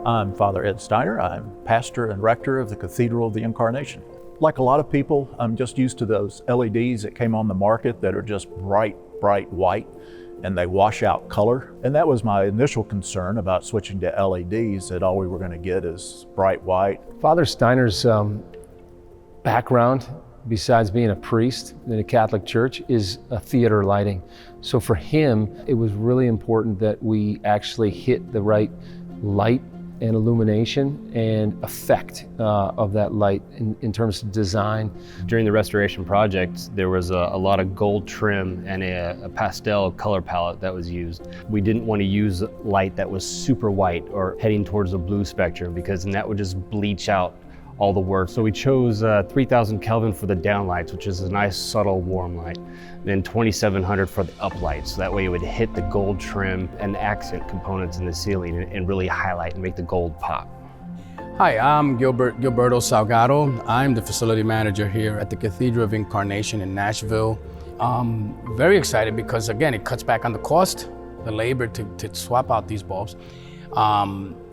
I'm Father Ed Steiner. I'm pastor and rector of the Cathedral of the Incarnation. Like a lot of people, I'm just used to those LEDs that came on the market that are just bright white, and they wash out color. And that was my initial concern about switching to LEDs, that all we were going to get is bright white. Father Steiner's background, besides being a priest in a Catholic church, is a theater lighting. So for him, it was really important that we actually hit the right light and illumination and effect of that light in terms of design. During the restoration project, there was a lot of gold trim and a pastel color palette that was used. We didn't want to use light that was super white or heading towards the blue spectrum, because then that would just bleach out all the work. So we chose 3000 Kelvin for the downlights, which is a nice subtle warm light, then 2700 for the uplights. So that way it would hit the gold trim and accent components in the ceiling and really highlight and make the gold pop. Hi, I'm Gilberto Salgado. I'm the facility manager here at the Cathedral of Incarnation in Nashville. I'm very excited because, again, it cuts back on the cost, the labor to swap out these bulbs.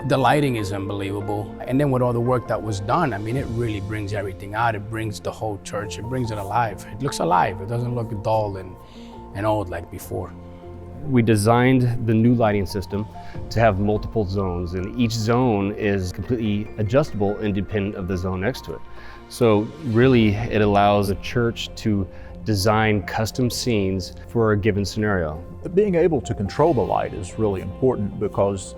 The lighting is unbelievable. And then with all the work that was done, I mean, it really brings everything out. It brings the whole church, it brings it alive. It looks alive. It doesn't look dull and old like before. We designed the new lighting system to have multiple zones, and each zone is completely adjustable independent of the zone next to it. So really, it allows a church to design custom scenes for a given scenario. Being able to control the light is really important, because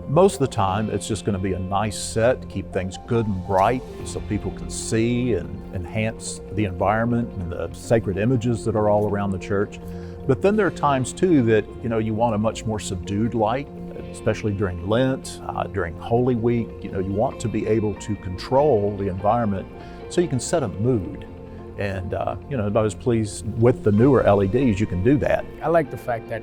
most of the time it's just going to be a nice set, keep things good and bright so people can see and enhance the environment and the sacred images that are all around the church. But then there are times too that you want a much more subdued light, especially during Lent, during Holy Week. You want to be able to control the environment so you can set a mood. And I was pleased with the newer LEDs, you can do that. I like the fact that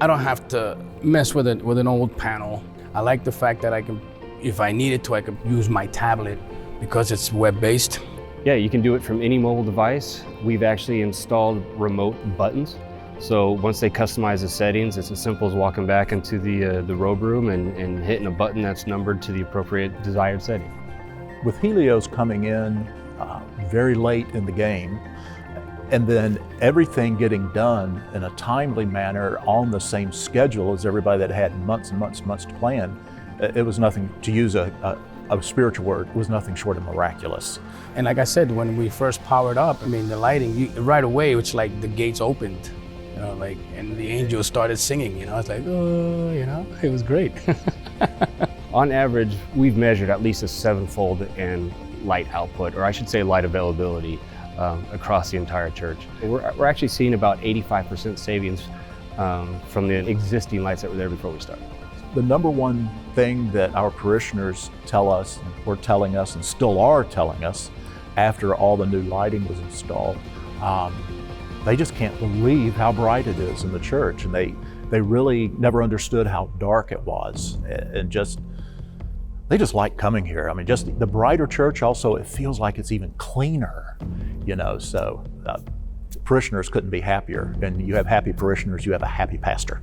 I don't have to mess with an old panel. I like the fact that I can, if I needed to, I could use my tablet because it's web-based. Yeah, you can do it from any mobile device. We've actually installed remote buttons. So once they customize the settings, it's as simple as walking back into the robe room and hitting a button that's numbered to the appropriate desired setting. With Helios coming in very late in the game, and then everything getting done in a timely manner on the same schedule as everybody that had months and months to plan, it was nothing, to use a spiritual word, it was nothing short of miraculous. And like I said, when we first powered up, I mean, the lighting, right away, it's like the gates opened, and the angels started singing, it's like, oh, it was great. On average, we've measured at least a 7-fold in light output, or I should say light availability, across the entire church. We're actually seeing about 85% savings from the existing lights that were there before we started. The number one thing that our parishioners tell us, were telling us, and still are telling us after all the new lighting was installed, they just can't believe how bright it is in the church, and they really never understood how dark it was, and they just like coming here. I mean, just the brighter church, also it feels like it's even cleaner, so parishioners couldn't be happier. And you have happy parishioners, you have a happy pastor.